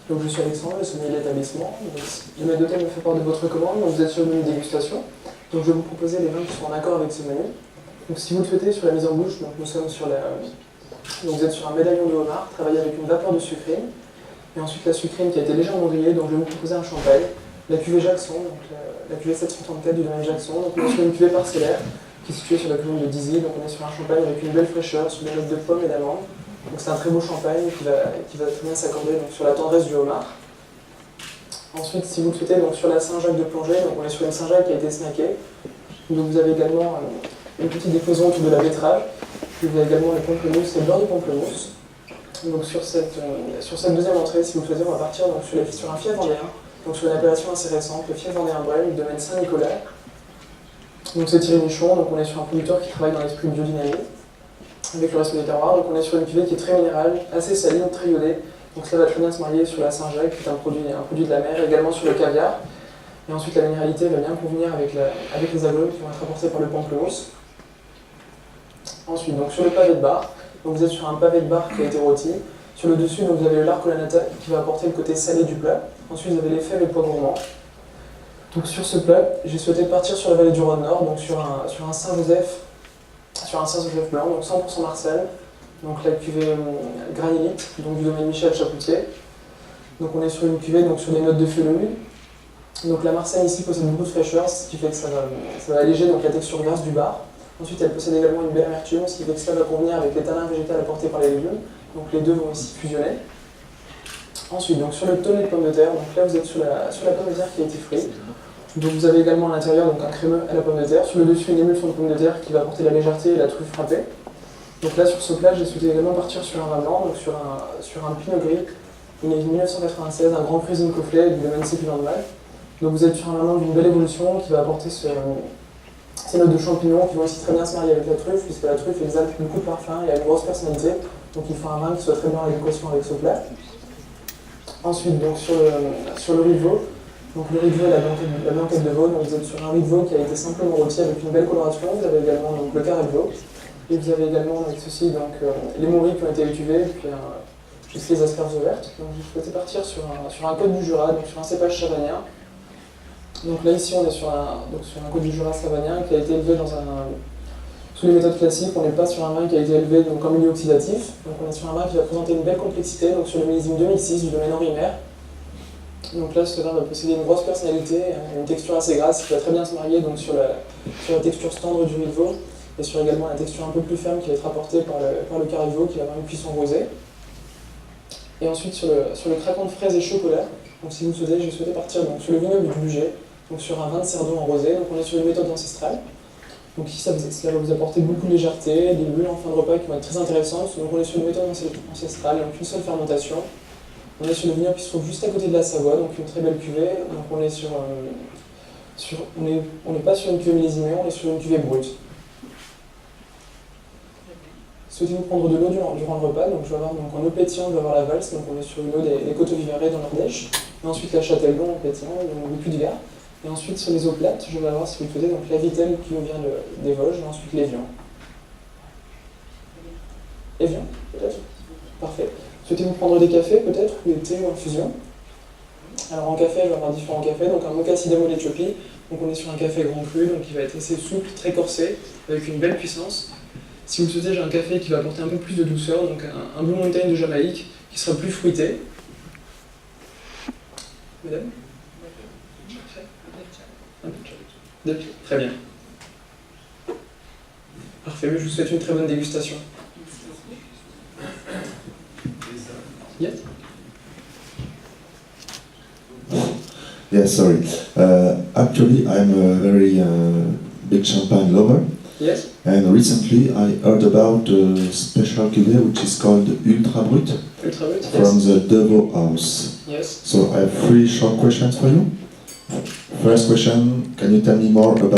Donc je suis Alexandre, le sommelier de l'établissement. Le maître d'hôtel me fait part de votre commande, donc vous êtes sur le menu dégustation. Donc je vais vous proposer les vins qui sont en accord avec ce menu. Donc si vous le souhaitez, sur la mise en bouche, donc nous sommes sur donc vous êtes sur un médaillon de homard, travaillé avec une vapeur de sucrine. Et ensuite la sucrine qui a été légèrement grillée, donc je vais vous proposer un champagne. La cuvée Jackson, donc la cuvée 734 du domaine Jackson. Donc on est sur une cuvée parcellaire qui est située sur la commune de Dizy. Donc on est sur un champagne avec une belle fraîcheur, sur des notes de pommes et d'amandes. Donc c'est un très beau champagne qui va très bien s'accorder sur la tendresse du homard. Ensuite, si vous le souhaitez, donc sur la Saint-Jacques de plongée, donc on est sur une Saint-Jacques qui a été snackée. Donc vous avez également une petite découson autour de la betterave. Puis vous avez également les pamplemousses et le beurre de pamplemousse. Donc sur cette deuxième entrée, si vous le souhaitez, on va partir donc, sur un fief vendéen, donc sur une appellation assez récente, le fief vendéen Brel, du domaine Saint-Nicolas. Donc c'est Thierry Michon, donc on est sur un producteur qui travaille dans l'esprit de biodynamie, avec le respect des terroirs. Donc on est sur une cuvée qui est très minérale, assez saline, très iodée. Donc cela va très bien se marier sur la Saint-Jacques, qui est un produit de la mer, et également sur le caviar. Et ensuite la minéralité va bien convenir avec les agrumes qui vont être apportés par le pamplemousse. Ensuite, donc sur le pavé de bar, donc vous êtes sur un pavé de bar qui a été rôti. Sur le dessus, donc vous avez le lard collanata qui va apporter le côté salé du plat. Ensuite, vous avez les fèves et pois gourmands. Donc sur ce plat, j'ai souhaité partir sur la vallée du Rhône-Nord, donc sur un Saint-Joseph blanc, donc 100% Marsanne. Donc la cuvée Granilite, donc du domaine Michel Chapoutier. Donc on est sur une cuvée donc sur des notes de fenouil. Donc la Marsanne ici possède beaucoup de fraîcheur, ce qui fait que ça va alléger donc, la texture grasse du bar. Ensuite elle possède également une belle amertume, ce qui fait que ça va convenir avec les tanins végétales apportés par les légumes. Donc les deux vont ici fusionner. Ensuite, donc sur le tonnet de pommes de terre, donc là vous êtes sur la pomme de terre qui a été frite. Donc vous avez également à l'intérieur donc, un crémeux à la pomme de terre. Sur le dessus, une émulsion de pommes de terre qui va apporter la légèreté et la truffe frappée. Donc là, sur ce plat, j'ai souhaité également partir sur un vin blanc, donc sur un Pinot Gris, une 1996, un Grand Cru Zinc-Cofflet du domaine Sécu-Landeval. Donc vous êtes sur un vin blanc d'une belle évolution qui va apporter ces notes de champignons qui vont aussi très bien se marier avec la truffe, puisque la truffe exhale beaucoup de parfum et a une grosse personnalité. Donc il faut un vin qui soit très bien en adéquation avec ce plat. Ensuite, donc sur le riz de veau, donc le riz de veau et la blanquette de veau, donc vous êtes sur un riz de veau qui a été simplement rôti avec une belle coloration. Vous avez également donc, le carré de veau. Et vous avez également avec ceci donc, les morilles qui ont été étuvées, puis juste les asperges ouvertes. Donc je souhaitais partir sur un côte du Jura, donc sur un cépage savagnin. Donc là ici on est sur un côte du Jura savagnin qui a été élevé sous les méthodes classiques. On n'est pas sur un vin qui a été élevé donc, en milieu oxydatif. Donc on est sur un vin qui va présenter une belle complexité, donc sur le millésime 2006 du domaine Henri Mer. Donc là ce vin va posséder une grosse personnalité, une texture assez grasse qui va très bien se marier donc, sur la texture tendre du riz de veau. Et sur également la texture un peu plus ferme qui va être apportée par le carré de veau qui va avoir une cuisson rosée. Et ensuite sur le craquant de fraises et chocolat, donc si vous le souhaitez, j'ai souhaité partir donc, sur le vignoble du Bugey, donc sur un vin de Cerdon en rosé, donc on est sur une méthode ancestrale. Donc ici cela va vous apporter beaucoup de légèreté, des bulles en fin de repas qui vont être très intéressantes. Donc on est sur une méthode ancestrale, donc une seule fermentation. On est sur le vignoble qui se trouve juste à côté de la Savoie, donc une très belle cuvée. Donc on est on n'est pas sur une cuvée millésimée, on est sur une cuvée brute. Souhaitez-vous prendre de l'eau durant le repas, donc je vais avoir donc, en eau pétillante, je vais avoir la valse, donc on est sur une eau des Côtes-Vivarais dans l'Ardèche, et ensuite la Châtellon en pétillant, donc le Puy de Gard, et ensuite sur les eaux plates, je vais avoir, si vous le souhaitez, donc la Vitelle qui nous vient des Vosges, et ensuite l'Évian. Évian, peut-être? Parfait. Souhaitez-vous prendre des cafés, peut-être, ou des thés ou infusions? Alors en café, je vais avoir différents cafés, donc un mocha sidamo d'Éthiopie, donc on est sur un café grand cru, donc qui va être assez souple, très corsé, avec une belle puissance. Si vous le souhaitez, j'ai un café qui va apporter un peu plus de douceur, donc un Blue Mountain de Jamaïque, qui sera plus fruité. Mesdames? Très bien. Parfait, je vous souhaite une très bonne dégustation. Yes? Yes, sorry. Actually, I'm a very big champagne lover. Yes? And recently I heard about a special cuvée which is called Ultra Brut. Ultra Brut, yes. From the Devo House. Yes. So I have 3 short questions for you. First question, can you tell me more about